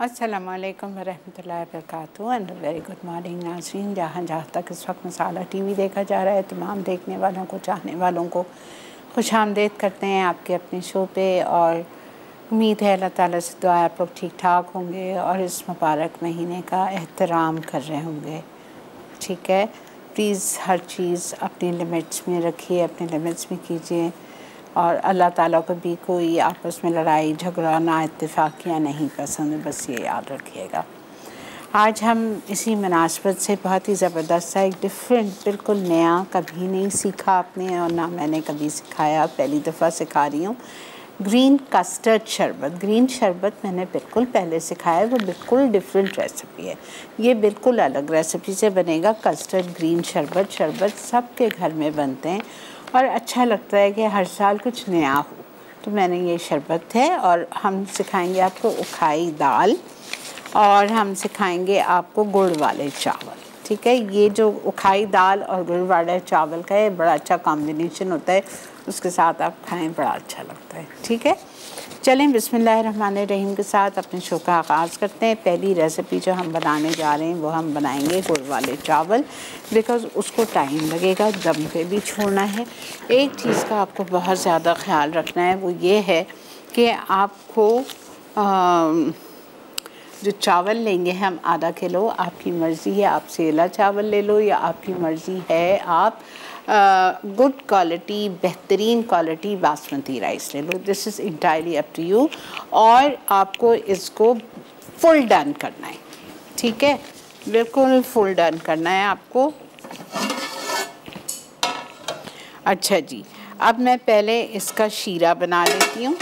अस्सलाम वालेकुम वरहमतुल्लाहि वबरकातुहू एंड वेरी गुड मॉर्निंग नाज़रीन। जहाँ तक इस वक्त मसाला टीवी देखा जा रहा है, तमाम देखने वालों को, चाहने वालों को खुशामदीद करते हैं आपके अपने शो पे। और उम्मीद है अल्लाह ताला से दुआ आप लोग ठीक ठाक होंगे और इस मुबारक महीने का एहतराम कर रहे होंगे। ठीक है, प्लीज़ हर चीज़ अपनी लिमिट्स में रखिए, अपने लिमिट्स में कीजिए। और अल्लाह ताला को भी कोई आपस में लड़ाई झगड़ा ना इत्तेफाकियाँ नहीं पसंद, बस ये याद रखिएगा। आज हम इसी मुनासबत से बहुत ही ज़बरदस्त सा एक डिफरेंट, बिल्कुल नया, कभी नहीं सीखा आपने और ना मैंने कभी सिखाया, पहली दफ़ा सिखा रही हूँ। ग्रीन कस्टर्ड शरबत। ग्रीन शरबत मैंने बिल्कुल पहले सिखाया है, वो बिल्कुल डिफरेंट रेसिपी है। ये बिल्कुल अलग रेसिपी से बनेगा। कस्टर्ड ग्रीन शरबत, शरबत सबके घर में बनते हैं और अच्छा लगता है कि हर साल कुछ नया हो। तो मैंने ये शरबत है और हम सिखाएंगे आपको उखाई दाल और हम सिखाएंगे आपको गुड़ वाले चावल। ठीक है, ये जो उखाई दाल और गुड़ वाले चावल का है बड़ा अच्छा कॉम्बिनेशन होता है, उसके साथ आप खाएं, बड़ा अच्छा लगता है। ठीक है, चलें बिस्मिल्लाहिर्रहमानिर्रहीम के साथ अपने शो का आगाज़ करते हैं। पहली रेसिपी जो हम बनाने जा रहे हैं वो हम बनाएंगे गुड़ वाले चावल, बिकॉज़ उसको टाइम लगेगा, दम पे भी छोड़ना है। एक चीज़ का आपको बहुत ज़्यादा ख्याल रखना है, वो ये है कि आपको जो चावल लेंगे हम आधा किलो, आपकी मर्ज़ी है आप सेला चावल ले लो या आपकी मर्ज़ी है आप गुड क्वालिटी, बेहतरीन क्वालिटी बासमती राइस ले लो। This is entirely up to you. और आपको इसको फुल डन करना है। ठीक है, बिल्कुल फुल डन करना है आपको। अच्छा जी, अब मैं पहले इसका शीरा बना लेती हूँ।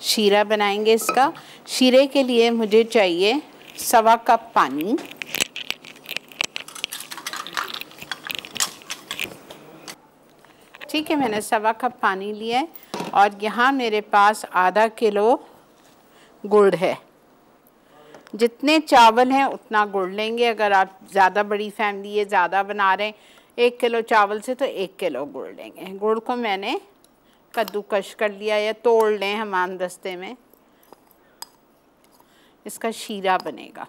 शीरा बनाएंगे इसका। शीरे के लिए मुझे चाहिए 1.25 कप पानी, ठीक है, मैंने 1.25 कप पानी लिया है। और यहाँ मेरे पास आधा किलो गुड़ है। जितने चावल हैं उतना गुड़ लेंगे। अगर आप ज़्यादा बड़ी फैमिली है, ज़्यादा बना रहे हैं 1 किलो चावल से, तो 1 किलो गुड़ लेंगे। गुड़ को मैंने कद्दूकश कर लिया या तोड़ लें हमाम दस्ते में। इसका शीरा बनेगा।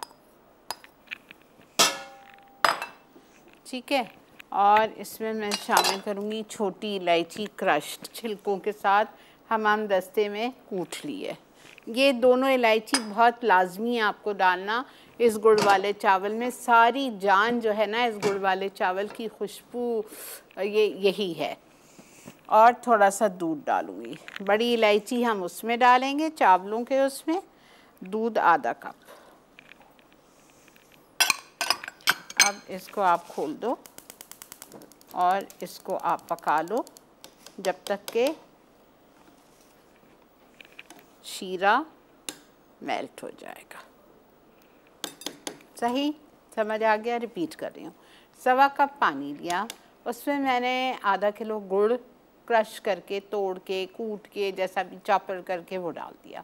ठीक है, और इसमें मैं शामिल करूँगी छोटी इलायची क्रश्ड, छिलकों के साथ हमाम दस्ते में कूट ली है। ये दोनों इलायची बहुत लाजमी है आपको डालना इस गुड़ वाले चावल में। सारी जान जो है ना इस गुड़ वाले चावल की खुशबू ये यही है। और थोड़ा सा दूध डालूँगी। बड़ी इलायची हम उसमें डालेंगे, चावलों के उसमें। दूध आधा कप। अब इसको आप खोल दो और इसको आप पका लो जब तक के शीरा मेल्ट हो जाएगा। सही समझ आ गया? रिपीट कर रही हूँ। 1.25 कप पानी लिया, उसमें मैंने आधा किलो गुड़ क्रश करके, तोड़ के, कूट के, जैसा भी चॉपर करके वो डाल दिया।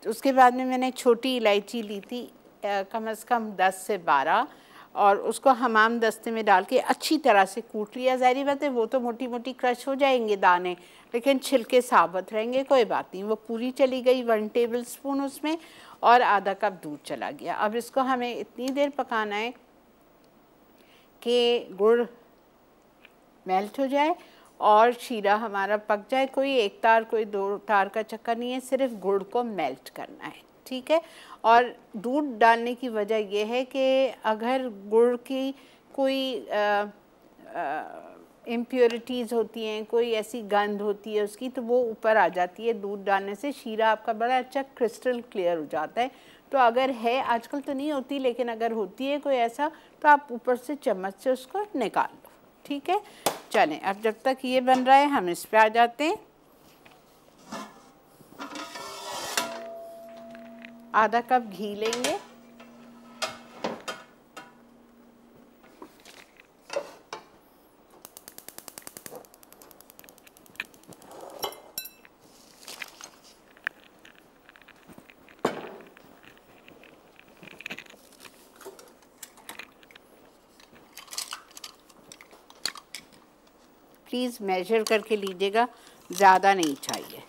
तो उसके बाद में मैंने छोटी इलायची ली थी, कम से कम 10 से 12, और उसको हमाम दस्ते में डाल के अच्छी तरह से कूट लिया। ज़ाहिर बात है वो तो मोटी मोटी क्रश हो जाएंगे दाने, लेकिन छिलके साबुत रहेंगे, कोई बात नहीं। वो पूरी चली गई 1 टेबल स्पून उसमें, और आधा कप दूध चला गया। अब इसको हमें इतनी देर पकाना है कि गुड़ मेल्ट हो जाए और शीरा हमारा पक जाए। कोई एक तार, कोई 2 तार का चक्कर नहीं है, सिर्फ गुड़ को मेल्ट करना है। ठीक है, और दूध डालने की वजह यह है कि अगर गुड़ की कोई इम्प्योरिटीज़ होती हैं, कोई ऐसी गंध होती है उसकी, तो वो ऊपर आ जाती है। दूध डालने से शीरा आपका बड़ा अच्छा क्रिस्टल क्लियर हो जाता है। तो अगर है, आजकल तो नहीं होती, लेकिन अगर होती है कोई ऐसा, तो आप ऊपर से चम्मच से उसको निकाल लो। ठीक है, चलें, अब जब तक ये बन रहा है हम इस पे आ जाते हैं। आधा कप घी लेंगे, प्लीज़ मेजर करके लीजिएगा, ज़्यादा नहीं चाहिए।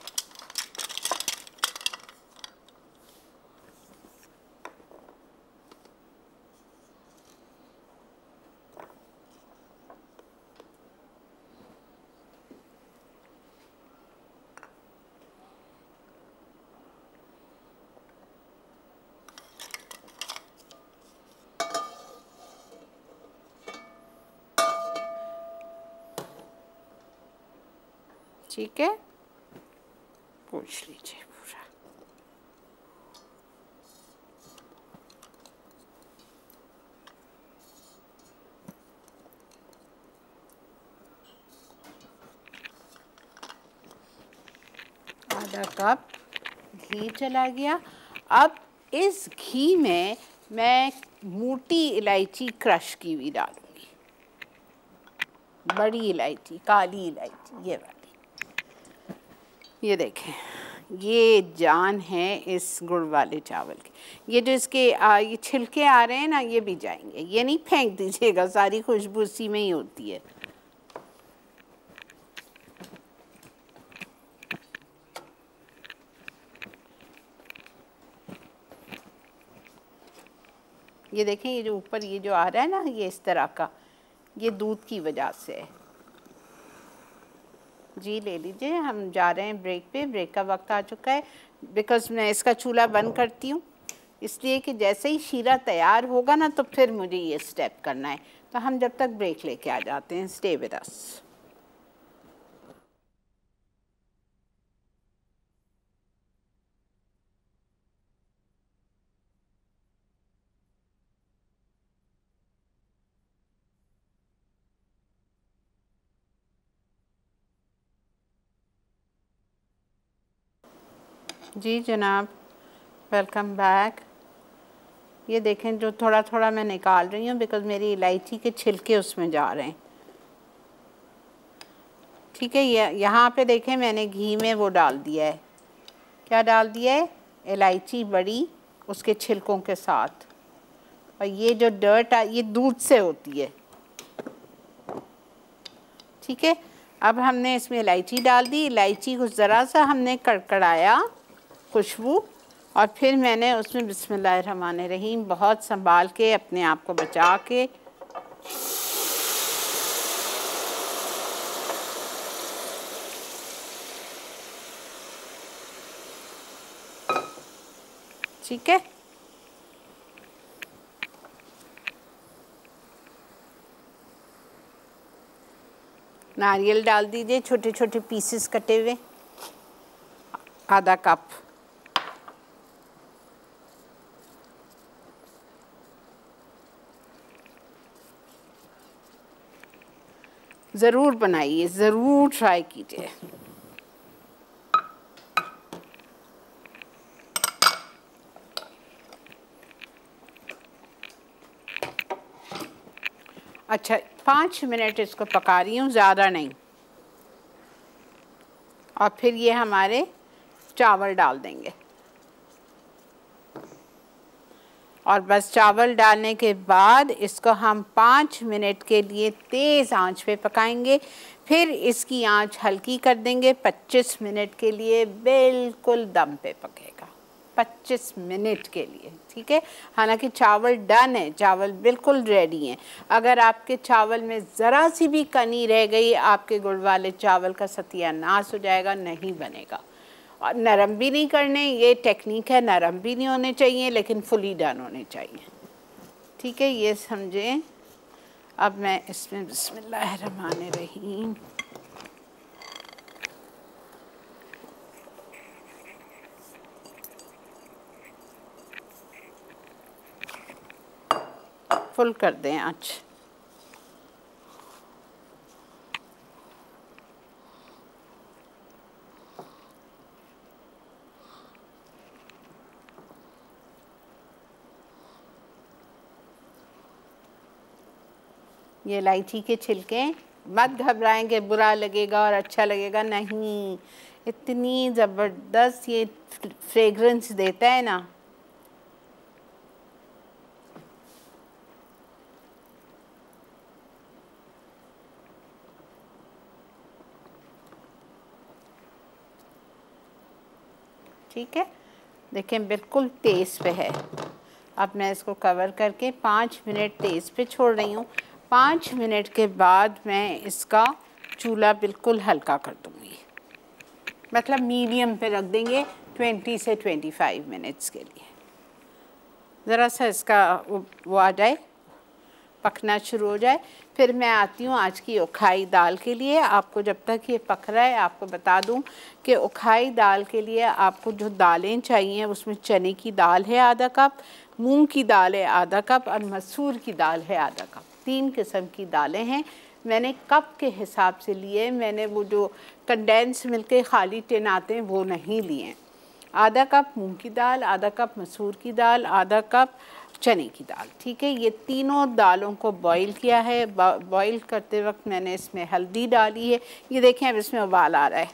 ठीक है, पूछ लीजिए पूरा। आधा कप घी चला गया। अब इस घी में मैं मोटी इलायची क्रश की हुई डालूंगी, बड़ी इलायची, काली इलायची, ये वाली। ये देखें, ये जान है इस गुड़ वाले चावल की। ये जो इसके ये छिलके आ रहे हैं ना, ये भी जाएंगे, ये नहीं फेंक दीजिएगा, सारी खुशबू उसी में ही होती है। ये देखें, ये जो ऊपर ये जो आ रहा है ना, ये इस तरह का, ये दूध की वजह से है। जी ले लीजिए, हम जा रहे हैं ब्रेक पे, ब्रेक का वक्त आ चुका है। बिकॉज़ मैं इसका चूल्हा बंद करती हूँ, इसलिए कि जैसे ही शीरा तैयार होगा ना तो फिर मुझे ये स्टेप करना है। तो हम जब तक ब्रेक लेके आ जाते हैं। Stay with us. जी जनाब, वेलकम बैक। ये देखें, जो थोड़ा थोड़ा मैं निकाल रही हूँ बिकॉज़ मेरी इलायची के छिलके उसमें जा रहे हैं। ठीक है, ये यहाँ पे देखें, मैंने घी में वो डाल दिया है, क्या डाल दिया है, इलायची बड़ी उसके छिलकों के साथ। और ये जो डर्ट ये दूध से होती है। ठीक है, अब हमने इसमें इलायची डाल दी, इलायची को ज़रा सा हमने कड़कड़ाया, खुशबू, और फिर मैंने उसमें बिस्मिल्लाहिर्रहमानिर्रहीम बहुत संभाल के, अपने आप को बचा के, ठीक है, नारियल डाल दीजिए, छोटे छोटे पीसेस कटे हुए, आधा कप। ज़रूर बनाइए, ज़रूर ट्राई कीजिए। अच्छा, 5 मिनट इसको पका रही हूँ, ज़्यादा नहीं। और फिर ये हमारे चावल डाल देंगे, और बस चावल डालने के बाद इसको हम 5 मिनट के लिए तेज़ आंच पे पकाएंगे। फिर इसकी आंच हल्की कर देंगे, 25 मिनट के लिए बिल्कुल दम पे पकेगा, 25 मिनट के लिए। ठीक है, हालांकि चावल डन है, चावल बिल्कुल रेडी हैं। अगर आपके चावल में ज़रा सी भी कनी रह गई, आपके गुड़ वाले चावल का सत्यानाश हो जाएगा, नहीं बनेगा। और नरम भी नहीं करने, ये टेक्निक है, नरम भी नहीं होने चाहिए लेकिन फुली डन होने चाहिए। ठीक है, ये समझें। अब मैं इसमें बिस्मिल्लाहिर्रहमानिर्रहीम फुल कर दें आँच। ये इलायची के छिलके, मत घबराएंगे, बुरा लगेगा और अच्छा लगेगा, नहीं, इतनी ज़बरदस्त ये फ्रेगरेंस देता है ना। ठीक है, देखें बिल्कुल तेज़ पे है। अब मैं इसको कवर करके 5 मिनट तेज़ पे छोड़ रही हूँ। 5 मिनट के बाद मैं इसका चूल्हा बिल्कुल हल्का कर दूँगी, मतलब मीडियम पे रख देंगे 20 से 25 मिनट्स के लिए। ज़रा सा इसका वो आ जाए, पकना शुरू हो जाए, फिर मैं आती हूँ आज की उखाई दाल के लिए। आपको जब तक ये पक रहा है आपको बता दूँ कि उखाई दाल के लिए आपको जो दालें चाहिए उसमें चने की दाल है आधा कप, मूंग की दाल है आधा कप और मसूर की दाल है आधा कप। 3 किस्म की दालें हैं। मैंने कप के हिसाब से लिए, मैंने वो जो कंडेंस मिल्क के खाली टिन आते हैं वो नहीं लिए। आधा कप मूंग की दाल, आधा कप मसूर की दाल, आधा कप चने की दाल, ठीक है। ये तीनों दालों को बॉईल किया है। बॉईल करते वक्त मैंने इसमें हल्दी डाली है, ये देखें अब इसमें उबाल आ रहा है,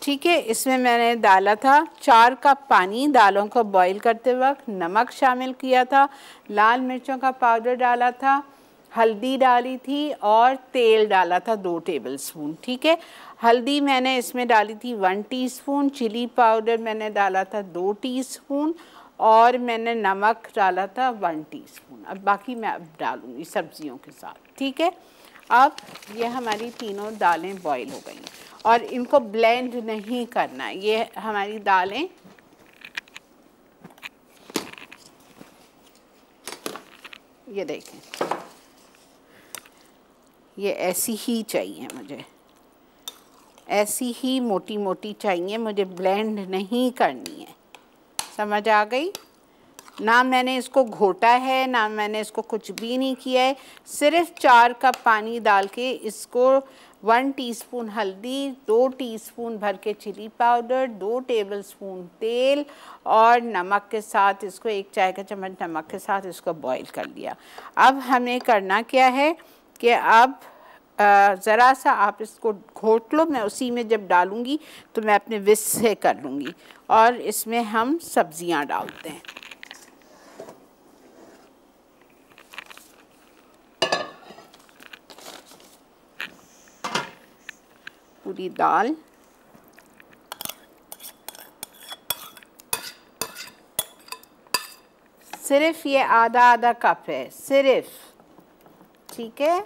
ठीक है। इसमें मैंने डाला था 4 कप पानी, दालों को बॉईल करते वक्त नमक शामिल किया था, लाल मिर्चों का पाउडर डाला था, हल्दी डाली थी और तेल डाला था 2 टेबलस्पून, ठीक है। हल्दी मैंने इसमें डाली थी 1 टीस्पून, चिली पाउडर मैंने डाला था 2 टीस्पून और मैंने नमक डाला था 1 टीस्पून। अब बाकी मैं अब डालूँगी सब्जियों के साथ, ठीक है। अब ये हमारी तीनों दालें बॉईल हो गई और इनको ब्लेंड नहीं करना है। ये हमारी दालें ये देखें, ये ऐसी ही चाहिए मुझे, ऐसी ही मोटी मोटी चाहिए मुझे, ब्लेंड नहीं करनी है। समझ आ गई ना? मैंने इसको घोटा है ना, मैंने इसको कुछ भी नहीं किया है। सिर्फ 4 कप पानी डाल के इसको 1 टीस्पून हल्दी, 2 टीस्पून भर के चिली पाउडर, 2 टेबलस्पून तेल और नमक के साथ इसको 1 चाय का चम्मच नमक के साथ इसको बॉईल कर लिया। अब हमें करना क्या है कि अब ज़रा सा आप इसको घोट लो, मैं उसी में जब डालूँगी तो मैं अपने विस्क से कर लूँगी। और इसमें हम सब्ज़ियाँ डालते हैं। पूरी दाल, सिर्फ ये आधा आधा कप है सिर्फ, ठीक है।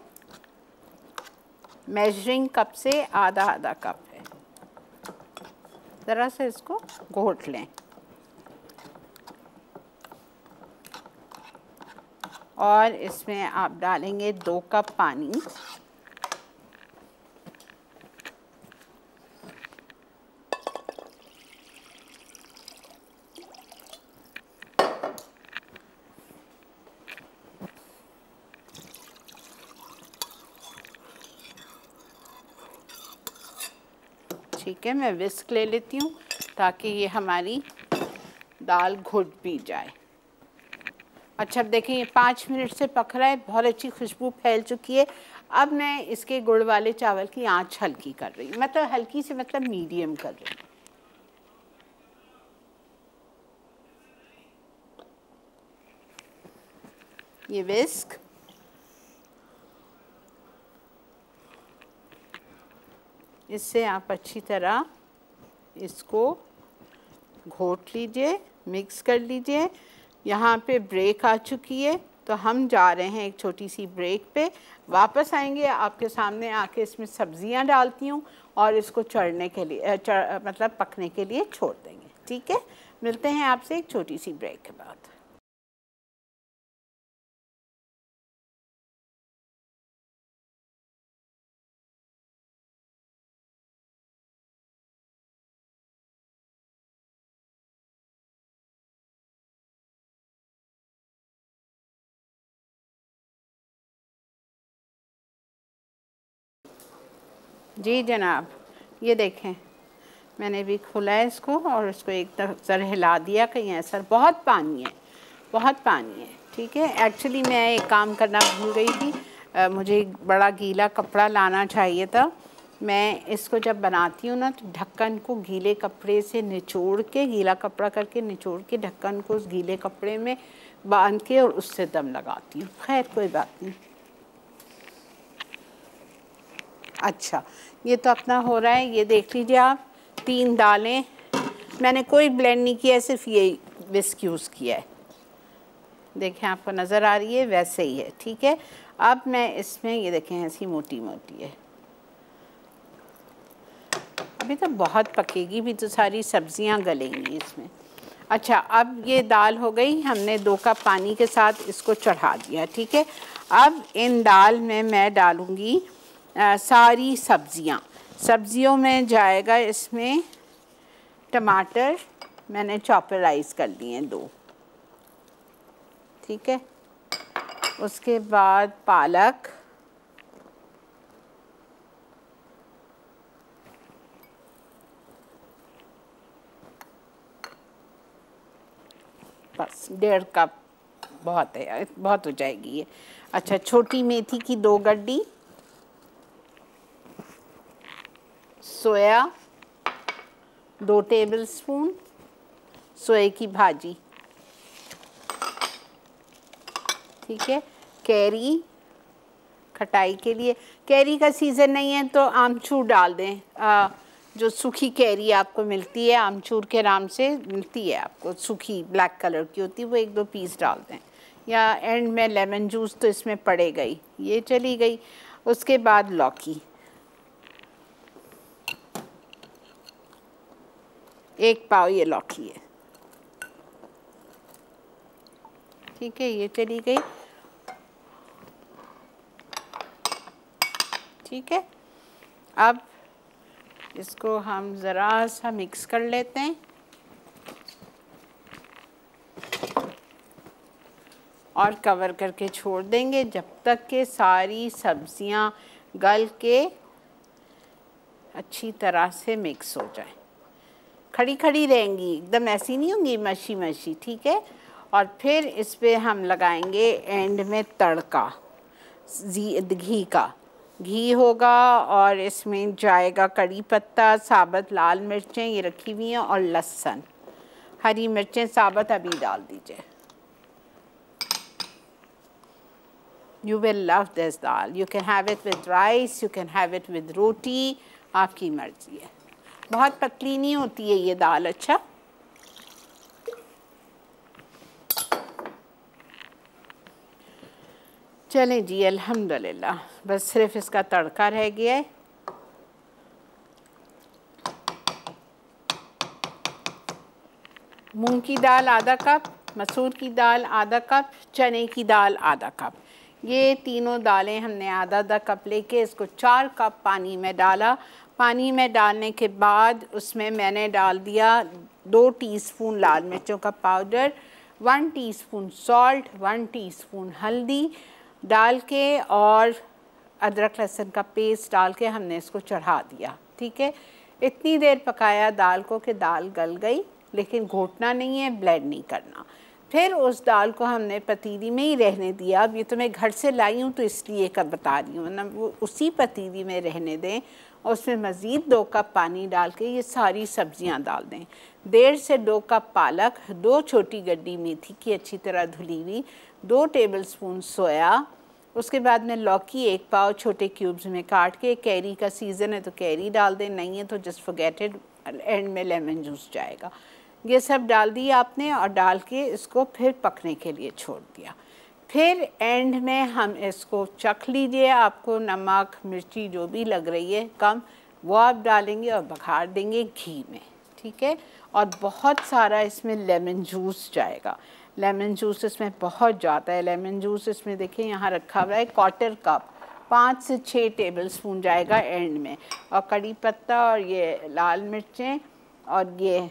मेजरिंग कप से आधा आधा कप है। ज़रा से इसको घोट लें और इसमें आप डालेंगे 2 कप पानी, ठीक है। मैं विस्क ले लेती हूँ ताकि ये हमारी दाल घुट भी जाए। अच्छा, अब देखें ये 5 मिनट से पक रहा है, बहुत अच्छी खुशबू फैल चुकी है। अब मैं इसके गुड़ वाले चावल की आंच हल्की कर रही हूँ, मतलब हल्की से मतलब मीडियम कर रही हूँ। ये विस्क, इससे आप अच्छी तरह इसको घोट लीजिए, मिक्स कर लीजिए। यहाँ पे ब्रेक आ चुकी है तो हम जा रहे हैं एक छोटी सी ब्रेक पे। वापस आएंगे आपके सामने आके इसमें सब्जियां डालती हूँ और इसको चढ़ने के लिए मतलब पकने के लिए छोड़ देंगे, ठीक है। मिलते हैं आपसे एक छोटी सी ब्रेक के बाद। जी जनाब, ये देखें मैंने भी खोला है इसको और इसको एक तरह हिला दिया कहीं ऐसा। बहुत पानी है, बहुत पानी है, ठीक है। एक्चुअली मैं एक काम करना भूल गई थी, मुझे एक बड़ा गीला कपड़ा लाना चाहिए था। मैं इसको जब बनाती हूँ ना तो ढक्कन को गीले कपड़े से निचोड़ के, गीला कपड़ा करके निचोड़ के ढक्कन को उस गीले कपड़े में बांध के और उससे दम लगाती हूँ। खैर कोई बात नहीं। अच्छा, ये तो अपना हो रहा है, ये देख लीजिए आप। 3 दालें, मैंने कोई ब्लेंड नहीं किया है, सिर्फ ये विस्क यूज़ किया है। देखें आपको नज़र आ रही है, वैसे ही है, ठीक है। अब मैं इसमें ये देखें ऐसी मोटी मोटी है, अभी तो बहुत पकेगी भी तो सारी सब्जियां गलेंगी इसमें। अच्छा, अब ये दाल हो गई, हमने 2 कप पानी के साथ इसको चढ़ा दिया, ठीक है। अब इन दाल में मैं डालूँगी सारी सब्जियों में जाएगा इसमें टमाटर, मैंने चॉपराइज कर लिए हैं 2, ठीक है। उसके बाद पालक, बस 1.5 कप बहुत है, बहुत हो जाएगी ये। अच्छा, छोटी मेथी की 2 गड्डी, सोया 2 टेबलस्पून, सोए की भाजी, ठीक है। कैरी खटाई के लिए, कैरी का सीज़न नहीं है तो आमचूर डाल दें, जो सूखी कैरी आपको मिलती है आमचूर के नाम से मिलती है आपको, सूखी ब्लैक कलर की होती है, वो 1-2 पीस डाल दें, या एंड में लेमन जूस तो इसमें पड़ेगा ही, ये चली गई। उसके बाद लौकी 1 पाव, ये लौकी है, ठीक है, ये चली गई, ठीक है। अब इसको हम ज़रा सा मिक्स कर लेते हैं और कवर करके छोड़ देंगे जब तक कि सारी सब्जियां गल के अच्छी तरह से मिक्स हो जाए। खड़ी खड़ी रहेंगी, एकदम ऐसी नहीं होंगी मशी मशी, ठीक है। और फिर इस पे हम लगाएंगे एंड में तड़का, घी का, घी होगा और इसमें जाएगा कड़ी पत्ता, साबुत लाल मिर्चें ये रखी हुई हैं और लहसुन, हरी मिर्चें साबुत अभी डाल दीजिए। You will love this dal. You can have it with rice, you can have it with roti, आपकी मर्जी है। बहुत पतली नहीं होती है ये दाल। अच्छा, चलें जी, अल्हम्दुलिल्लाह, बस सिर्फ इसका तड़का रह गया है। मूंग की दाल आधा कप, मसूर की दाल आधा कप, चने की दाल आधा कप, ये तीनों दालें हमने आधा आधा कप लेके इसको 4 कप पानी में डाला। पानी में डालने के बाद उसमें मैंने डाल दिया 2 टीस्पून लाल मिर्चों का पाउडर, 1 टीस्पून सॉल्ट, 1 टीस्पून हल्दी डाल के और अदरक लहसुन का पेस्ट डाल के हमने इसको चढ़ा दिया, ठीक है। इतनी देर पकाया दाल को कि दाल गल गई, लेकिन घोटना नहीं है, ब्लेंड नहीं करना। फिर उस दाल को हमने पतीली में ही रहने दिया। अब ये तो मैं घर से लाई हूँ तो इसलिए कब बता रही हूँ, वरना वो उसी पतीली में रहने दें और उसमें मज़ीद 2 कप पानी डाल के ये सारी सब्जियाँ डाल दें। 1.5 से 2 कप पालक, 2 छोटी गड्डी मेथी की अच्छी तरह धुली हुई, 2 टेबलस्पून सोया, उसके बाद में लौकी 1 पाव छोटे क्यूब्स में काट के, कैरी का सीज़न है तो कैरी डाल दें, नहीं है तो जस्ट फॉरगेट इट, एंड में लेमन जूस जाएगा। ये सब डाल दिया आपने और डाल के इसको फिर पकने के लिए छोड़ दिया। फिर एंड में हम इसको चख लीजिए, आपको नमक मिर्ची जो भी लग रही है कम वो आप डालेंगे और बघार देंगे घी में, ठीक है। और बहुत सारा इसमें लेमन जूस जाएगा, लेमन जूस इसमें बहुत जाता है। लेमन जूस इसमें देखिए यहाँ रखा हुआ है 1/4 कप, 5 से 6 टेबलस्पून जाएगा एंड में। और कड़ी पत्ता और ये लाल मिर्चें और ये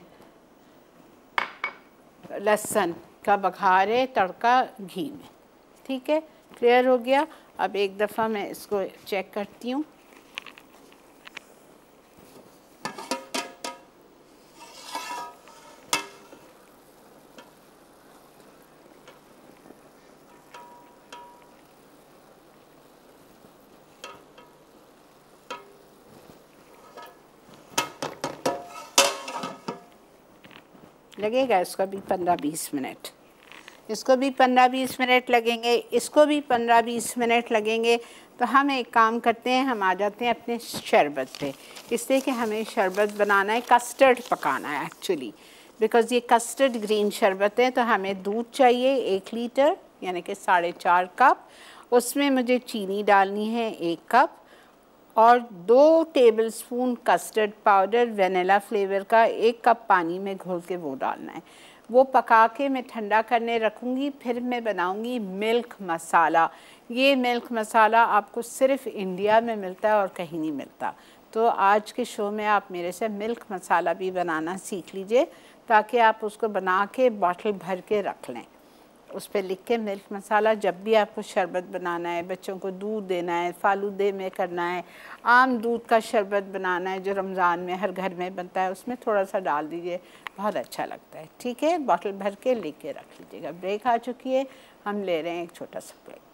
लहसुन का बघार है, तड़का घी में, ठीक है। क्लियर हो गया। अब एक दफ़ा मैं इसको चेक करती हूँ। लगेगा इसका भी 15-20 मिनट। इसको भी 15-20 मिनट लगेंगे, इसको भी 15-20 मिनट लगेंगे। तो हम एक काम करते हैं, हम आ जाते हैं अपने शरबत पे, इसलिए कि हमें शरबत बनाना है, कस्टर्ड पकाना है एक्चुअली, बिकॉज़ ये कस्टर्ड ग्रीन शरबत है। तो हमें दूध चाहिए 1 लीटर यानी कि 4.5 कप। उसमें मुझे चीनी डालनी है 1 कप और 2 tablespoon custard powder vanilla flavour का 1 कप पानी में घोल के वो डालना है। वो पका के मैं ठंडा करने रखूँगी। फिर मैं बनाऊँगी मिल्क मसाला। ये मिल्क मसाला आपको सिर्फ इंडिया में मिलता है और कहीं नहीं मिलता। तो आज के शो में आप मेरे से मिल्क मसाला भी बनाना सीख लीजिए, ताकि आप उसको बना के बॉटल भर के रख लें। उस पर लिख के मिल्क मसाला, जब भी आपको शरबत बनाना है, बच्चों को दूध देना है, फालूदे में करना है, आम दूध का शरबत बनाना है जो रमज़ान में हर घर में बनता है, उसमें थोड़ा सा डाल दीजिए, बहुत अच्छा लगता है। ठीक है, बॉटल भर के लेके रख लीजिएगा। ब्रेक आ चुकी है, हम ले रहे हैं एक छोटा सा ब्रेक।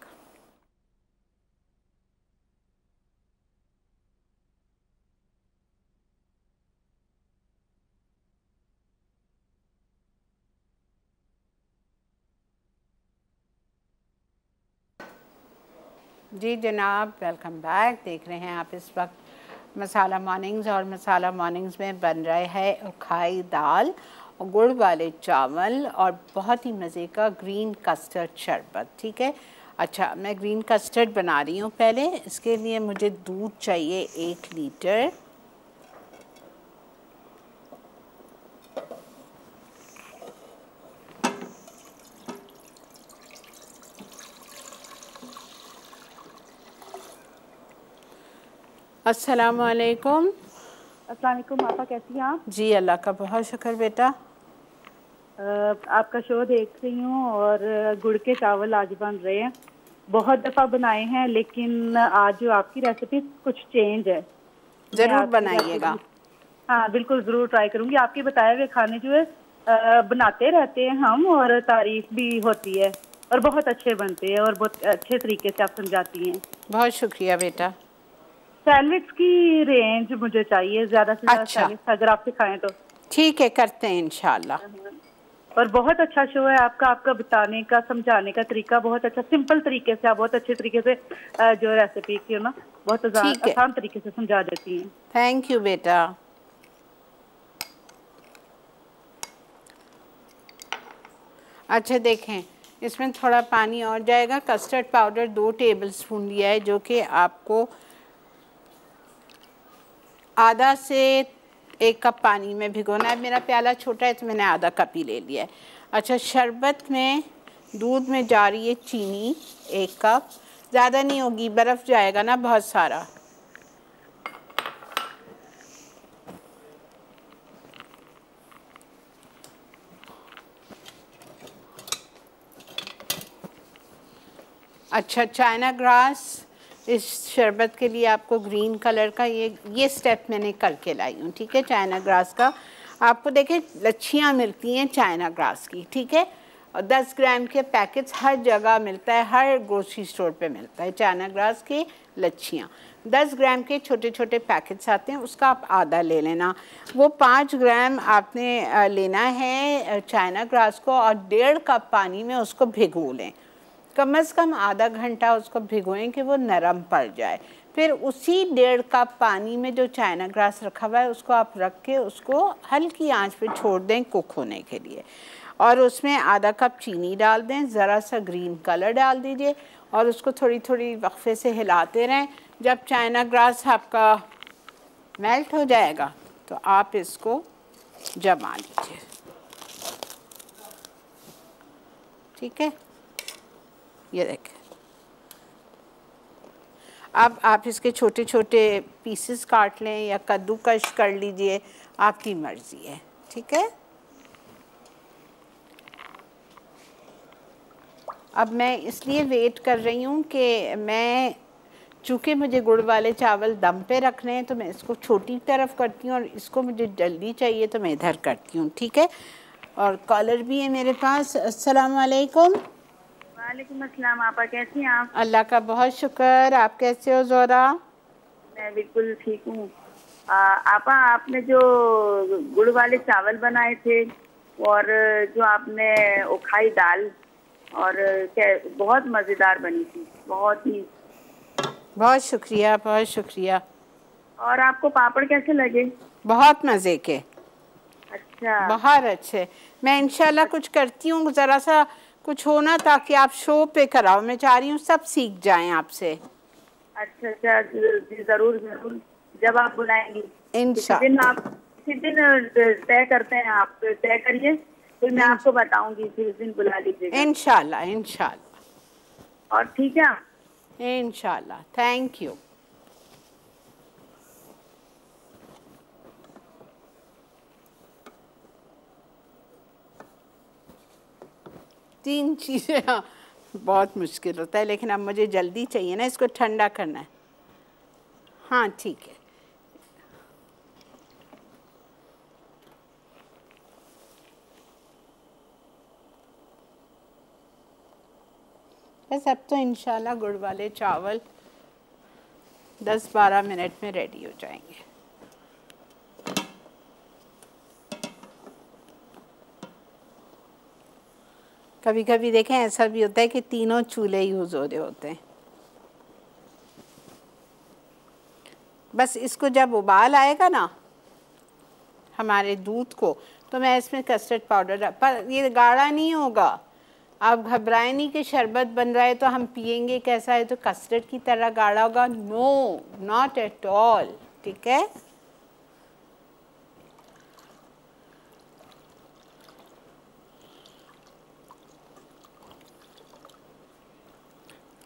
जी जनाब, वेलकम बैक। देख रहे हैं आप इस वक्त मसाला मॉर्निंग्स, और मसाला मॉर्निंग्स में बन रहे हैं खाई दाल और गुड़ वाले चावल और बहुत ही मज़े का ग्रीन कस्टर्ड शरबत। ठीक है, अच्छा मैं ग्रीन कस्टर्ड बना रही हूँ। पहले इसके लिए मुझे दूध चाहिए 1 लीटर। अस्सलाम वालेकुम। अस्सलाम वालेकुम आपा, कैसी हैं आप? जी अल्लाह का बहुत शुक्र बेटा। आपका शो देख रही हूँ और गुड़ के चावल आज बन रहे हैं। बहुत दफ़ा बनाए हैं लेकिन आज जो आपकी रेसिपी कुछ चेंज है। ज़रूर बनाइएगा। हाँ बिल्कुल, ज़रूर ट्राई करूँगी। आपके बताए हुए खाने जो है बनाते रहते हैं हम, और तारीफ भी होती है और बहुत अच्छे बनते हैं और बहुत अच्छे तरीके से आप समझाती हैं। बहुत शुक्रिया बेटा। सैलेड्स की रेंज मुझे चाहिए, ज़्यादा से ज़्यादा अच्छा सैलेड्स अगर आप सिखाएं तो। ठीक है, करते हैं इंशाल्लाह। और बहुत अच्छा शो है आपका। आपका बताने का, समझाने का तरीका बहुत अच्छा, सिंपल तरीके से आप बहुत अच्छे तरीके से जो रेसिपी की ना बहुत आसान तरीके से समझा देती हैं। थैंक यू बेटा। अच्छा देखें, इसमें थोड़ा पानी और जाएगा। कस्टर्ड पाउडर 2 टेबलस्पून लिया है, जो कि आपको आधा से 1 कप पानी में भिगोना है। मेरा प्याला छोटा है तो मैंने आधा कप ही ले लिया है। अच्छा, शरबत में दूध में जा रही है चीनी 1 कप, ज़्यादा नहीं होगी, बर्फ़ जाएगा ना बहुत सारा। अच्छा, चाइना ग्रास इस शरबत के लिए आपको ग्रीन कलर का ये स्टेप मैंने करके लाई हूँ। ठीक है, चाइना ग्रास का आपको देखें लच्छियाँ मिलती हैं चाइना ग्रास की। ठीक है, और 10 ग्राम के पैकेट्स हर जगह मिलता है, हर ग्रोसरी स्टोर पे मिलता है चाइना ग्रास की लच्छियाँ। 10 ग्राम के छोटे छोटे पैकेट्स आते हैं, उसका आप आधा ले लेना। वो 5 ग्राम आपने लेना है चाइना ग्रास को, और 1.5 कप पानी में उसको भिगो लें। कम से कम आधा घंटा उसको भिगोएं कि वो नरम पड़ जाए। फिर उसी 1.5 कप पानी में जो चाइना ग्रास रखा हुआ है उसको आप रख के उसको हल्की आंच पे छोड़ दें कुक होने के लिए, और उसमें आधा कप चीनी डाल दें, ज़रा सा ग्रीन कलर डाल दीजिए और उसको थोड़ी थोड़ी वक्फे से हिलाते रहें। जब चाइना ग्रास आपका मेल्ट हो जाएगा तो आप इसको जमा लीजिए। ठीक है, ये देखें। अब आप इसके छोटे छोटे पीसेस काट लें या कद्दूकश कर लीजिए, आपकी मर्ज़ी है। ठीक है, अब मैं इसलिए वेट कर रही हूँ कि मैं, चूँकि मुझे गुड़ वाले चावल दम पे रखने हैं तो मैं इसको छोटी तरफ करती हूँ, और इसको मुझे जल्दी चाहिए तो मैं इधर करती हूँ। ठीक है, और कॉलर भी है मेरे पास। अस्सलाम वालेकुम। वालेकुम अस्सलाम आपा, कैसी हैं आप? अल्लाह का बहुत शुक्र, आप कैसे हो ज़ोरा? मैं बिल्कुल ठीक हूँ। आपा, आपने जो गुड़ वाले चावल बनाए थे और जो आपने उखाई दाल और बहुत मज़ेदार बनी थी, बहुत ही। बहुत शुक्रिया, बहुत शुक्रिया। और आपको पापड़ कैसे लगे? बहुत मज़े के। अच्छा, बहुत अच्छे। मैं इंशाल्लाह कुछ करती हूँ, ज़रा सा कुछ होना ताकि आप शो पे कराओ। मैं चाह रही हूँ सब सीख जाएं आपसे। अच्छा अच्छा जी, ज़रूर ज़रूर, जब आप बुलाएंगी किसी दिन, इंशाल्लाह। आप किसी दिन तय करते हैं, आप तय करिए, फिर मैं आपको बताऊंगी, फिर उस दिन बुला लीजिएगा। इंशाल्लाह, इंशाल्लाह, और ठीक है। इंशाल्लाह। Thank you. तीन चीज़ें, हाँ बहुत मुश्किल होता है, लेकिन अब मुझे जल्दी चाहिए ना, इसको ठंडा करना है। हाँ ठीक है। बस अब तो इंशाल्लाह गुड़ वाले चावल 10-12 मिनट में रेडी हो जाएंगे। कभी कभी देखें ऐसा भी होता है कि तीनों चूल्हे यूज़ हो रहे होते हैं। बस इसको जब उबाल आएगा ना हमारे दूध को, तो मैं इसमें कस्टर्ड पाउडर, पर ये गाढ़ा नहीं होगा। आप घबराए नहीं कि शरबत बन रहा है तो हम पियेंगे कैसा है तो कस्टर्ड की तरह गाढ़ा होगा। No, not at all. ठीक है।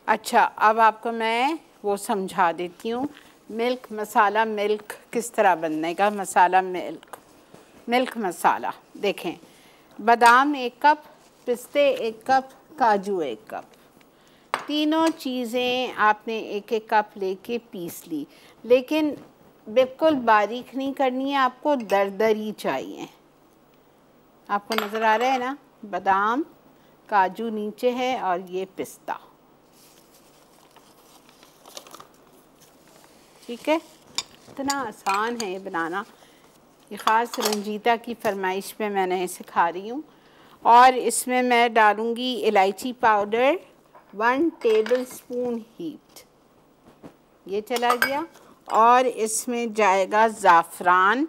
अच्छा, अब आपको मैं वो समझा देती हूँ। मिल्क मसाला, मिल्क किस तरह बनने का मसाला, मिल्क मसाला। देखें, बादाम 1 कप, पिस्ते 1 कप, काजू 1 कप, तीनों चीज़ें आपने 1-1 कप लेके पीस ली। लेकिन बिल्कुल बारीक नहीं करनी है, आपको दरदरी चाहिए। आपको नज़र आ रहा है ना, बादाम, काजू नीचे है और ये पिस्ता। ठीक है, इतना आसान है ये बनाना। ये ख़ास रंजीता की फरमाइश पे मैंने सिखा रही हूँ। और इसमें मैं डालूँगी इलायची पाउडर 1 टेबलस्पून हीट, ये चला गया। और इसमें जाएगा ज़ाफ़रान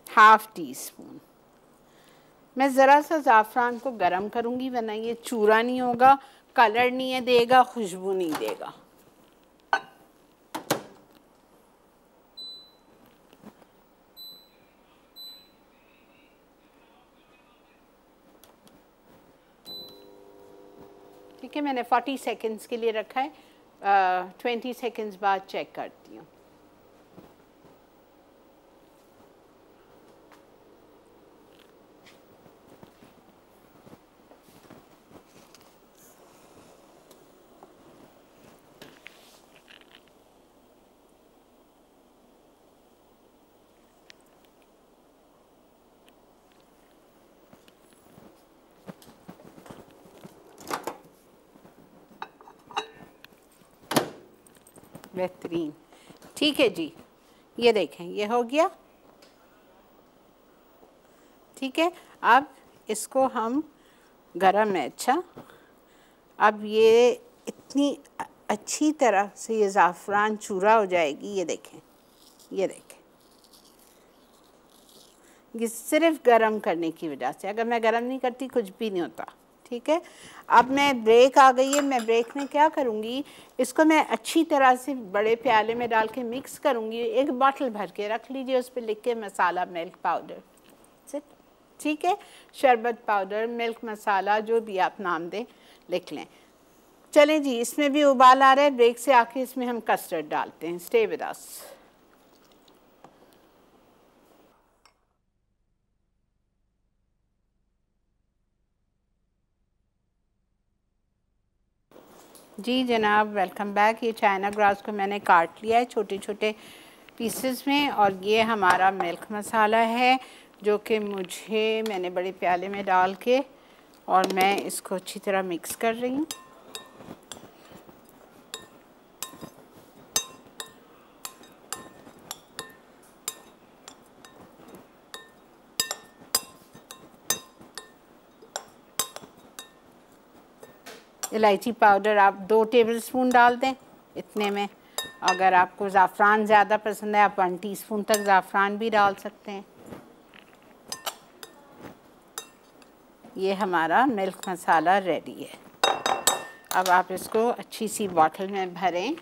1/2 टीस्पून। मैं ज़रा सा ज़ाफ़रान को गरम करूँगी, वरना ये चूरा नहीं होगा, कलर नहीं देगा, खुशबू नहीं देगा। ठीक है, मैंने 40 सेकंड्स के लिए रखा है। 20 सेकंड्स बाद चेक करती हूँ। बेहतरीन। ठीक है जी, ये देखें, ये हो गया। ठीक है, अब इसको हम गरम है। अच्छा, अब ये इतनी अच्छी तरह से ये ज़ाफ़रान चूरा हो जाएगी। ये देखें, ये देखें, ये सिर्फ गरम करने की वजह से। अगर मैं गरम नहीं करती कुछ भी नहीं होता। ठीक है, अब मैं ब्रेक आ गई है, मैं ब्रेक में क्या करूँगी, इसको मैं अच्छी तरह से बड़े प्याले में डाल के मिक्स करूँगी। 1 बॉटल भर के रख लीजिए, उस पर लिख के मसाला मिल्क पाउडर। ठीक है, शरबत पाउडर, मिल्क मसाला, जो भी आप नाम दें लिख लें। चलें जी, इसमें भी उबाल आ रहा है। ब्रेक से आके इसमें हम कस्टर्ड डालते हैं। Stay with us. जी जनाब, वेलकम बैक। ये चाइना ग्रास को मैंने काट लिया है छोटे छोटे पीसेस में, और ये हमारा मिल्क मसाला है जो कि मैंने बड़े प्याले में डाल के, और मैं इसको अच्छी तरह मिक्स कर रही हूँ। इलायची पाउडर आप 2 टेबलस्पून डाल दें इतने में। अगर आपको ज़ाफ़रान ज़्यादा पसंद है आप 1 टीस्पून तक ज़ाफ़रान भी डाल सकते हैं। ये हमारा मिल्क मसाला रेडी है। अब आप इसको अच्छी सी बॉटल में भरें,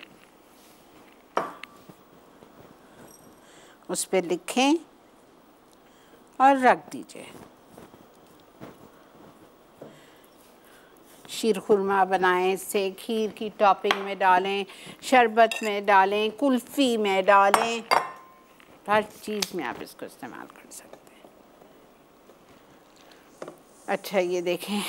उस पर लिखें और रख दीजिए। शीर खुरमा बनाएं, इससे खीर की टॉपिंग में डालें, शरबत में डालें, कुल्फ़ी में डालें, हर चीज़ में आप इसको इस्तेमाल कर सकते हैं। अच्छा ये देखें,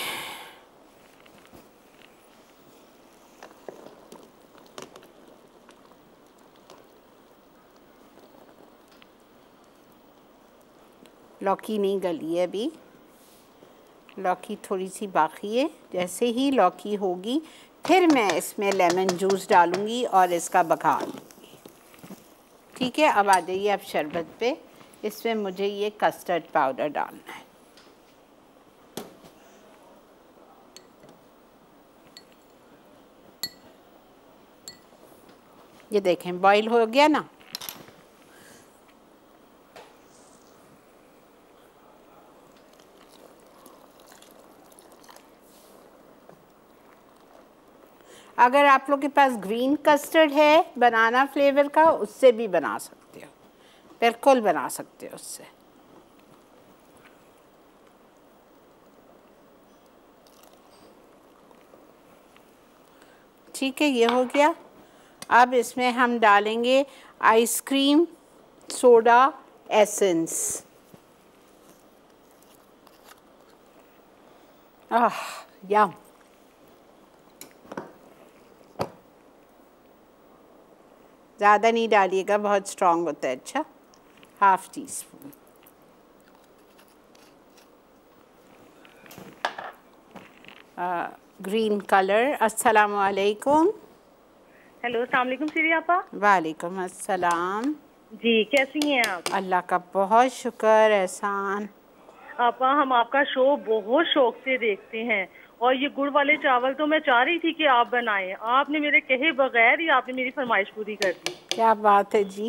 लौकी नहीं गली है अभी, लौकी थोड़ी सी बाकी है। जैसे ही लौकी होगी फिर मैं इसमें लेमन जूस डालूँगी और इसका बघार लूँगी। ठीक है, अब आ जाइए आप शरबत पे। इसमें मुझे ये कस्टर्ड पाउडर डालना है। ये देखें बॉईल हो गया ना। अगर आप लोग के पास ग्रीन कस्टर्ड है बनाना फ्लेवर का, उससे भी बना सकते हो, बिल्कुल बना सकते हो उससे। ठीक है, ये हो गया। अब इसमें हम डालेंगे आइसक्रीम सोडा एसेंस। यम। ज़्यादा नहीं डालिएगा, बहुत स्ट्रॉन्ग होता है। अच्छा, ½ टीस्पून। Green colour. अस्सलाम वालेकुम। हेलो, अस्सलाम वालेकुम सीरी आपा। वालेकुम अस्सलाम। जी, कैसी हैं आप? अल्लाह का बहुत शुक्र एहसान। आपा, हम आपका शो बहुत शौक से देखते हैं और ये गुड़ वाले चावल तो मैं चाह रही थी कि आप बनाएं। आपने मेरे कहे बगैर ही आपने मेरी फरमाइश पूरी कर दी। क्या बात है जी।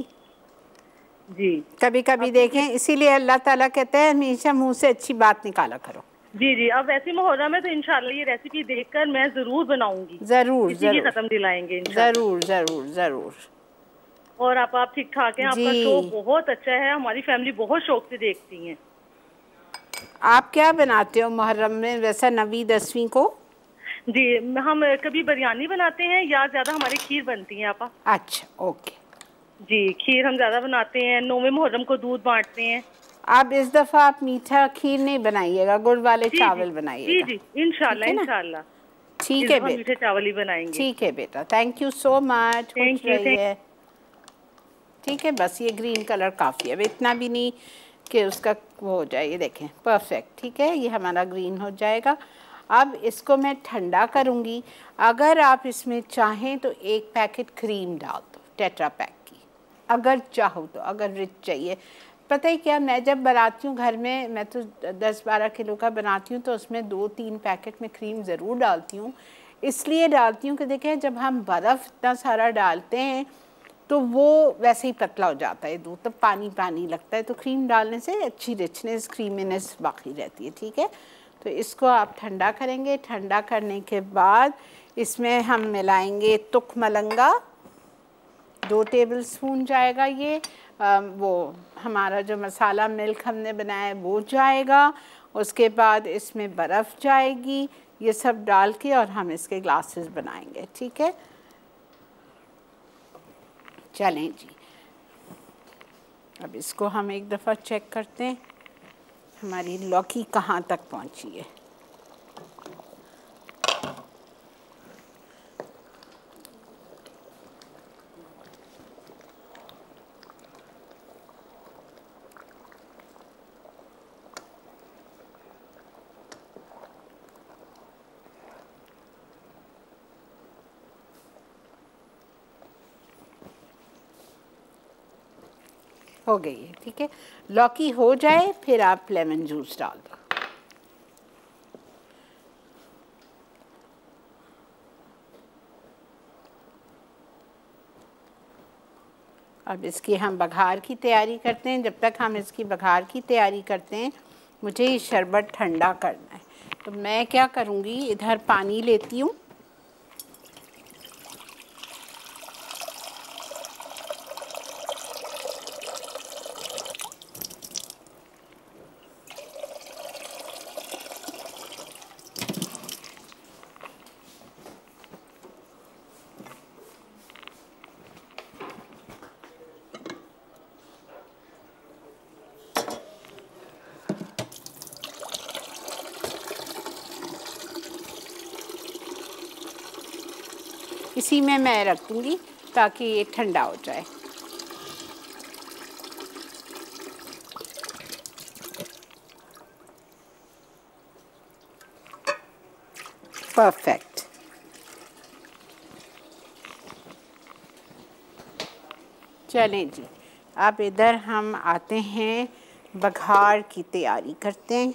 जी, कभी कभी देखें, इसीलिए अल्लाह ताला कहते हैं हमेशा मुंह से अच्छी बात निकाला करो। जी जी, अब ऐसी मुहर्रम में तो इंशाल्लाह ये रेसिपी देखकर मैं जरूर बनाऊंगी। ज़रूर इसी की ज़रूर खत्म दिलाएंगे इंशाल्लाह। ज़रूर ज़रूर ज़रूर। और आप ठीक ठाक हैं? आपका शो जी, बहुत अच्छा है, हमारी फैमिली बहुत शौक से देखती है। आप क्या बनाते हो मुहर्रम में वैसा 9वीं 10वीं को? जी, हम कभी बिरयानी बनाते हैं या ज्यादा हमारी खीर बनती है आपा। अच्छा, ओके। जी, खीर हम ज्यादा बनाते हैं। 9वें मुहर्रम को दूध बांटते हैं। आप इस दफ़ा आप मीठा खीर नहीं बनाइएगा, गुड़ वाले जी जी चावल जी बनाइएगा। जी, इंशाल्लाह ठीक है ना? इंशाल्लाह ठीक इस है दफा बेटा, मीठे चावल ही बनाएंगे। ठीक है बेटा, थैंक यू सो मच, खुश थैंक यू। रहिए। ठीक है, बस ये ग्रीन कलर काफ़ी है, अब इतना भी नहीं कि उसका वो हो जाए। ये देखें परफेक्ट, ठीक है, ये हमारा ग्रीन हो जाएगा। अब इसको मैं ठंडा करूँगी। अगर आप इसमें चाहें तो 1 पैकेट क्रीम डाल दो, टेट्रा पैक की, अगर चाहो तो। अगर रिच चाहिए, पता है क्या, मैं जब बनाती हूँ घर में, मैं तो 10-12 किलो का बनाती हूँ, तो उसमें 2-3 पैकेट में क्रीम ज़रूर डालती हूँ। इसलिए डालती हूँ कि देखें जब हम बर्फ़ इतना सारा डालते हैं तो वो वैसे ही पतला हो जाता है दूध, तो पानी पानी लगता है। तो क्रीम डालने से अच्छी रिचनेस, क्रीमीनेस बाकी रहती है। ठीक है, तो इसको आप ठंडा करेंगे। ठंडा करने के बाद इसमें हम मिलाएंगे तुक मलंगा, 2 टेबलस्पून जाएगा ये। वो हमारा जो मसाला मिल्क हमने बनाया है वो जाएगा। उसके बाद इसमें बर्फ़ जाएगी। ये सब डाल के और हम इसके ग्लासेस बनाएंगे। ठीक है, चलें जी। अब इसको हम एक दफ़ा चेक करते हैं हमारी लौकी कहाँ तक पहुँची है। हो गई है। ठीक है, लौकी हो जाए फिर आप लेमन जूस डाल दो। अब इसकी हम बघार की तैयारी करते हैं। जब तक हम इसकी बघार की तैयारी करते हैं मुझे ये शरबत ठंडा करना है। तो मैं क्या करूँगी, इधर पानी लेती हूँ। इसी में मैं रख दूँगी ताकि ये ठंडा हो जाए। परफेक्ट। चलें जी, अब इधर हम आते हैं बघार की तैयारी करते हैं।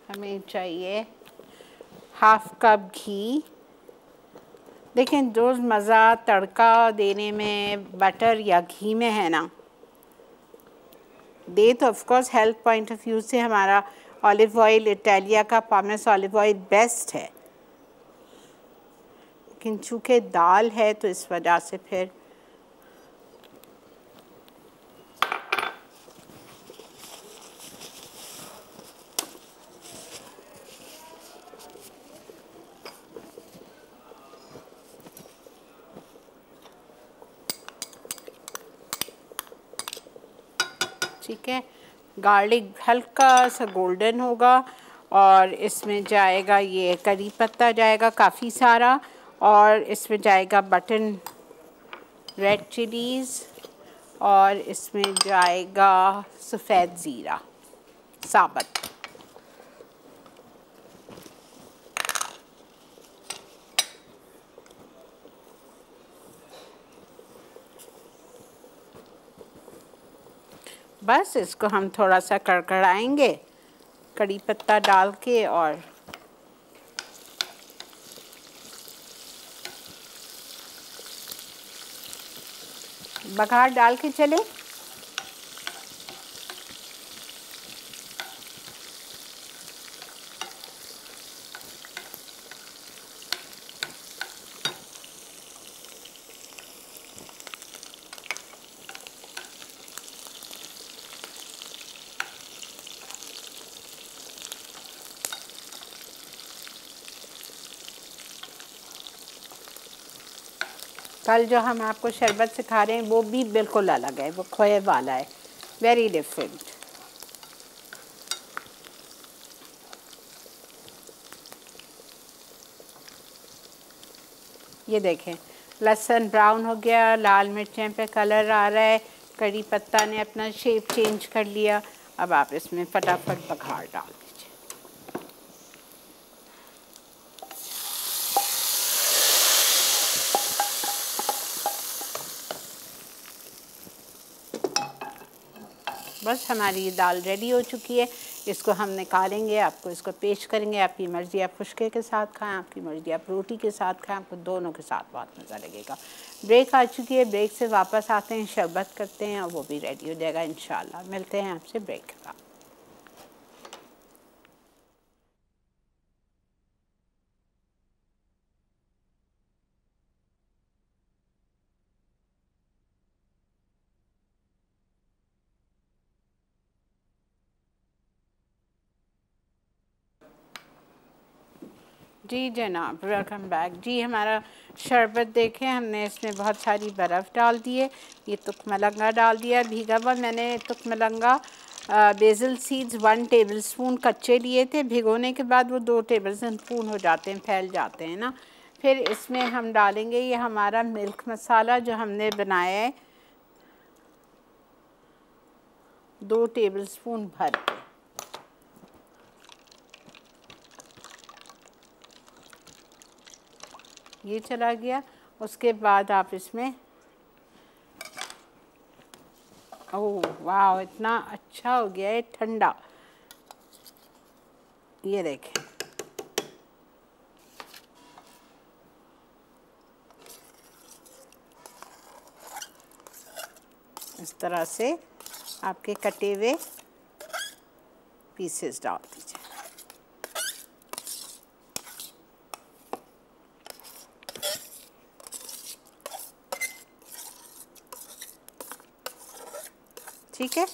हमें चाहिए हाफ कप घी। देखें, जो मज़ा तड़का देने में बटर या घी में है ना, दे तो of course health point of view से हमारा ऑलिव ऑयल, इटालिया का पामेस ऑलिव ऑयल बेस्ट है, लेकिन चूँकि दाल है तो इस वजह से फिर ठीक है। गार्लिक हल्का सा गोल्डन होगा और इसमें जाएगा ये करी पत्ता जाएगा काफ़ी सारा, और इसमें जाएगा बटन रेड चिलीज़, और इसमें जाएगा सफ़ेद ज़ीरा साबुत। बस इसको हम थोड़ा सा कड़कड़ाएंगे कड़ी पत्ता डाल के, और बघार डाल के चलें। कल जो हम आपको शरबत सिखा रहे हैं वो भी बिल्कुल अलग है, वो खोए वाला है, वेरी डिफरेंट। ये देखें, लहसुन ब्राउन हो गया, लाल मिर्चें पे कलर आ रहा है, कड़ी पत्ता ने अपना शेप चेंज कर लिया। अब आप इसमें फटाफट बघार डाल दीजिए। बस हमारी ये दाल रेडी हो चुकी है। इसको हम निकालेंगे, आपको इसको पेश करेंगे। आपकी मर्ज़ी आप खुशके के साथ खाएं, आपकी मर्ज़ी आप रोटी के साथ खाएं, आपको दोनों के साथ बहुत मज़ा लगेगा। ब्रेक आ चुकी है, ब्रेक से वापस आते हैं, शरबत करते हैं और वो भी रेडी हो जाएगा इंशाल्लाह। मिलते हैं आपसे ब्रेक के बाद। जी जनाब, वेलकम बैक। जी हमारा शरबत देखें, हमने इसमें बहुत सारी बर्फ़ डाल दी है। ये तुकमलंगा डाल दिया भीगा हुआ। मैंने तुकमलंगा बेसिल सीड्स 1 टेबलस्पून कच्चे लिए थे, भिगोने के बाद वो 2 टेबलस्पून हो जाते हैं, फैल जाते हैं ना। फिर इसमें हम डालेंगे ये हमारा मिल्क मसाला जो हमने बनाया है 2 टेबलस्पून भर के। ये चला गया। उसके बाद आप इसमें, ओह वाह, इतना अच्छा हो गया है ठंडा। ये देखें, इस तरह से आपके कटे हुए पीसेस डाल दीजिए। ठीक है,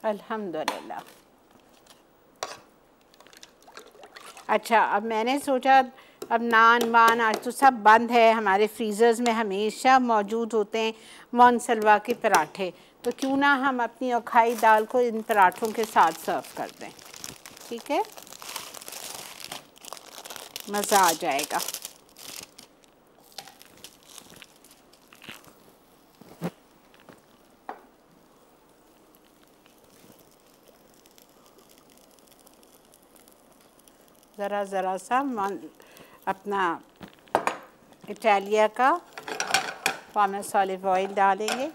अल्हम्दुलिल्लाह। अच्छा, अब मैंने सोचा अब नान वान आज तो सब बंद है, हमारे फ्रीज़र्स में हमेशा मौजूद होते हैं मोनसलवा के पराठे, तो क्यों ना हम अपनी अखाई दाल को इन पराठों के साथ सर्व कर दें। ठीक है, मज़ा आ जाएगा। ज़रा सा अपना इटालिया का पामस ऑलिव ऑयल डालेंगे।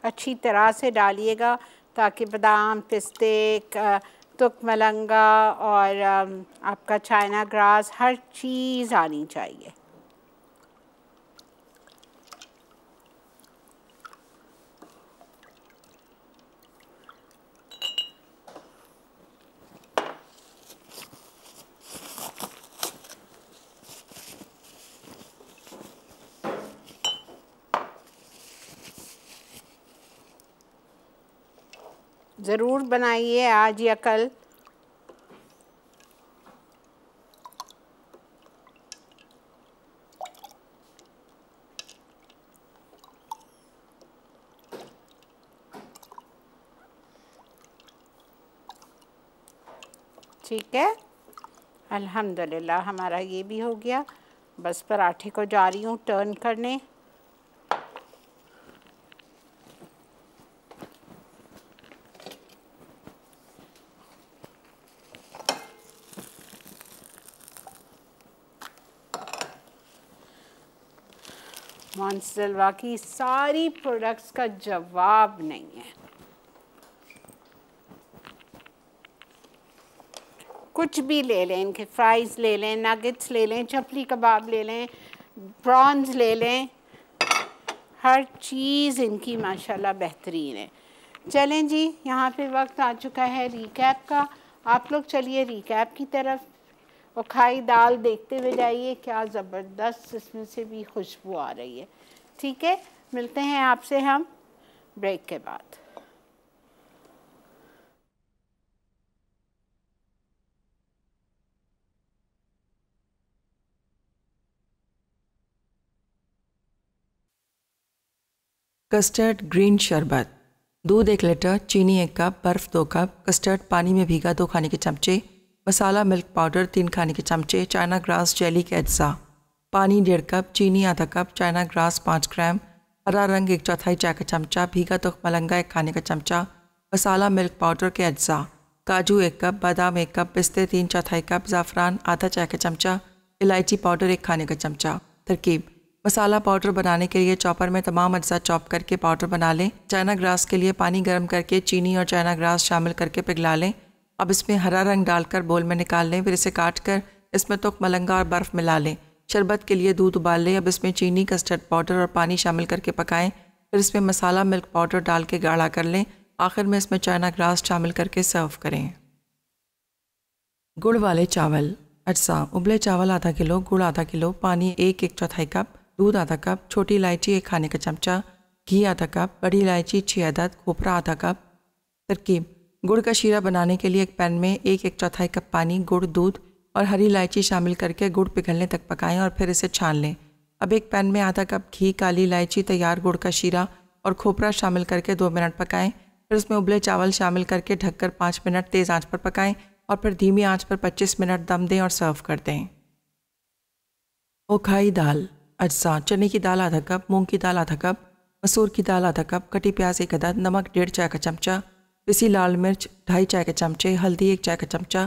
अच्छी तरह से डालिएगा ताकि बादाम, पिस्ते, तुक मलंगा और आपका चाइना ग्रास हर चीज़ आनी चाहिए। ज़रूर बनाइए आज या कल। ठीक है, अल्हम्दुलिल्लाह हमारा ये भी हो गया। बस पराठे को जा रही हूँ टर्न करने। मोनसलवा की सारी प्रोडक्ट्स का जवाब नहीं है। कुछ भी ले लें, इनके फ्राइज़ ले लें, नगेट्स ले लें, चपली कबाब ले लें, प्रॉन्स ले लें, हर चीज़ इनकी माशाल्लाह बेहतरीन है। चलें जी, यहाँ पे वक्त आ चुका है रिकैप का। आप लोग चलिए रिकैप की तरफ और खाई दाल देखते हुए जाइए, क्या ज़बरदस्त इसमें से भी खुशबू आ रही है। ठीक है, मिलते हैं आपसे हम ब्रेक के बाद। कस्टर्ड ग्रीन शरबत, दूध 1 लीटर, चीनी 1 कप, बर्फ़ 2 कप, कस्टर्ड पानी में भीगा 2 खाने के चमचे, मसाला मिल्क पाउडर 3 खाने के चमचे, चाइना ग्रास जेली के अज्जा, पानी 1.5 कप, चीनी आधा कप, चाइना ग्रास 5 ग्राम, हरा रंग 1/4 चाय का चमचा, भीगा तुख मलंगा 1 खाने का चमचा, मसाला मिल्क पाउडर के अज्जा, काजू 1 कप, बादाम 1 कप, पिस्ते 3/4 कप, ज़ाफ़रान आधा चाय का चमचा, इलायची पाउडर 1 खाने का चमचा। तरकीब: मसाला पाउडर बनाने के लिए चॉपर में तमाम अज्जा चॉप करके पाउडर बना लें। चाइना ग्रास के लिए पानी गर्म करके चीनी और चाइना ग्रास शामिल करके पिघला लें। अब इसमें हरा रंग डालकर बोल में निकाल लें। फिर इसे काट कर इसमें तुख मलंगा और बर्फ़ मिला लें। शरबत के लिए दूध उबाल लें। अब इसमें चीनी, कस्टर्ड पाउडर और पानी शामिल करके पकाएं। फिर इसमें मसाला मिल्क पाउडर डाल के गाढ़ा कर लें। आखिर में इसमें चाइना ग्रास शामिल करके सर्व करें। गुड़ वाले चावल अज्जा: उबले चावल आधा किलो, गुड़ आधा किलो, पानी 1/4 कप, दूध आधा कप, छोटी इलायची 1 खाने का चमचा, घी आधा कप, बड़ी इलायची 6 अदद, खोपरा आधा कप। तरकीब: गुड़ का शीरा बनाने के लिए एक पैन में 1/4 कप पानी, गुड़, दूध और हरी इलायची शामिल करके गुड़ पिघलने तक पकाएं और फिर इसे छान लें। अब एक पैन में आधा कप घी, काली इलायची, तैयार गुड़ का शीरा और खोपरा शामिल करके 2 मिनट पकाएं। फिर उसमें उबले चावल शामिल करके ढककर 5 मिनट तेज़ आंच पर पकाएं और फिर धीमी आंच पर 25 मिनट दम दें और सर्व कर दें। ओखाई दाल। अज्जा: चने की दाल आधा कप, मूंग की दाल आधा कप, मसूर की दाल आधा कप, कटी प्याज 1 अदद, नमक 1.5 चाय का चमचा, पिसी लाल मिर्च 2.5 चाय के चमचे, हल्दी 1 चाय का चमचा,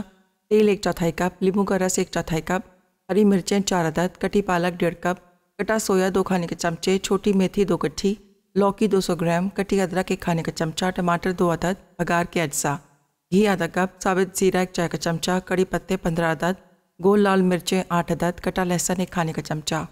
तेल 1/4 कप, नींबू का रस 1/4 कप, हरी मिर्चें 4 अदद, कटी पालक 1.5 कप, कटा सोया 2 खाने के चमचे, छोटी मेथी 2 गट्ठी, लौकी 200 ग्राम, कटी अदरक 1 खाने का चमचा, टमाटर 2 अदद, बघार के अज्जा, घी आधा कप, साबित जीरा 1 चाय का चमचा, कड़ी पत्ते 15 अदद, गोल लाल मिर्चें 8 अदद, कटा लहसुन 1 खाने का चमचा।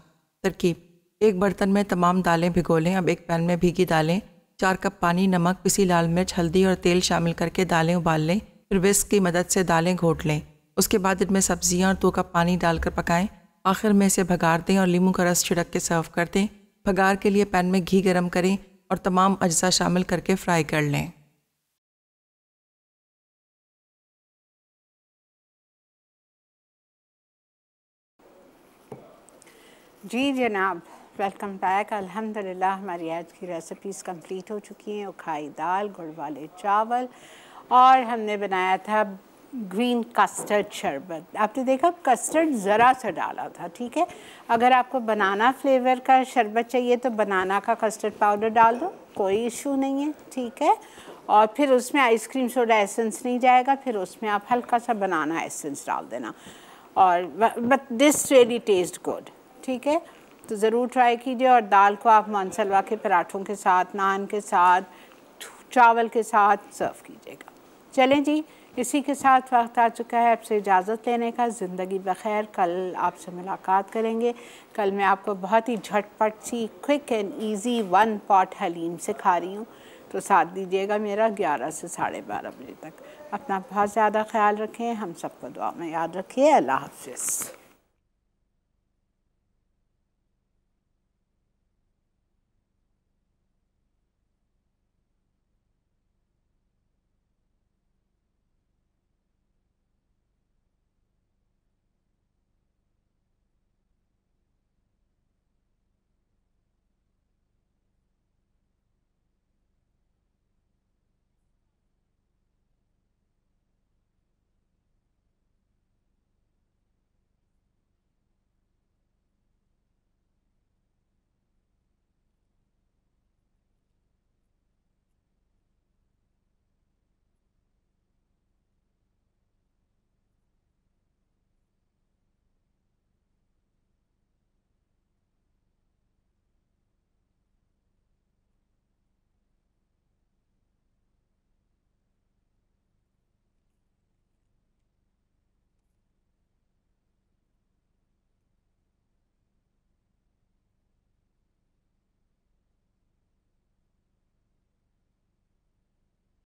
तरकीब: एक बर्तन में तमाम दालें भिगो लें। अब एक पैन में भीगी दालें, 4 कप पानी, नमक, पिसी लाल मिर्च, हल्दी और तेल शामिल करके दालें उबाल लें। फिर विस्क की मदद से दालें घोट लें। उसके बाद इनमें सब्जियां और 2 कप पानी डालकर पकाएं। आखिर में इसे भगार दें और नींबू का रस छिड़क के सर्व कर दें। भगार के लिए पैन में घी गरम करें और तमाम अज्जा शामिल करके फ्राई कर लें। जी जनाब, वेलकम बैक। अल्हम्दुलिल्लाह हमारी आज की रेसिपीज़ कंप्लीट हो चुकी हैं। उखाई दाल, गुड़ वाले चावल और हमने बनाया था ग्रीन कस्टर्ड शरबत। आपने देखा कस्टर्ड ज़रा सा डाला था, ठीक है। अगर आपको बनाना फ्लेवर का शरबत चाहिए तो बनाना का कस्टर्ड पाउडर डाल दो, कोई इशू नहीं है, ठीक है। और फिर उसमें आइसक्रीम सोडा एसेंस नहीं जाएगा, फिर उसमें आप हल्का सा बनाना एसेंस डाल देना। और but this really taste good, ठीक है। तो ज़रूर ट्राई कीजिए। और दाल को आप मानसलवा के पराठों के साथ, नान के साथ, चावल के साथ सर्व कीजिएगा। चलें जी, इसी के साथ वक्त आ चुका है आपसे इजाज़त लेने का। ज़िंदगी बखैर। कल आपसे मुलाकात करेंगे। कल मैं आपको बहुत ही झटपट सी quick and easy 1 pot haleem सिखा रही हूँ, तो साथ दीजिएगा मेरा 11 से 12:30 बजे तक। अपना बहुत ज़्यादा ख्याल रखें, हम सबको दुआ में याद रखिए। अल्लाह हाफ़िज़।